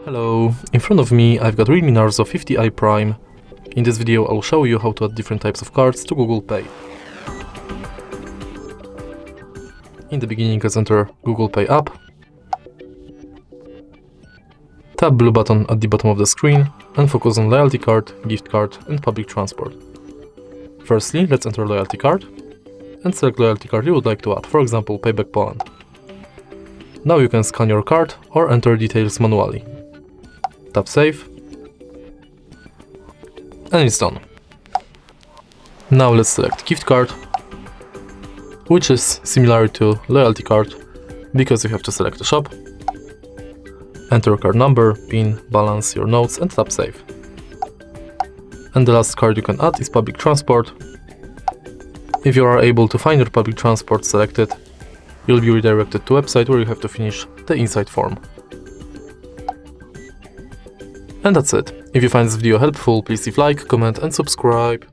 Hello, in front of me I've got Realme Narzo 50i Prime. In this video I'll show you how to add different types of cards to Google Pay. In the beginning, let's enter Google Pay app. Tap blue button at the bottom of the screen and focus on loyalty card, gift card and public transport. Firstly, let's enter loyalty card and select loyalty card you would like to add, for example Payback Poland. Now you can scan your card or enter details manually. Tap Save and it's done. Now let's select gift card, which is similar to loyalty card because you have to select a shop, enter card number, PIN, balance, your notes and tap Save. And the last card you can add is public transport. If you are able to find your public transport selected, you'll be redirected to a website where you have to finish the inside form. And that's it. If you find this video helpful, please leave like, comment and subscribe.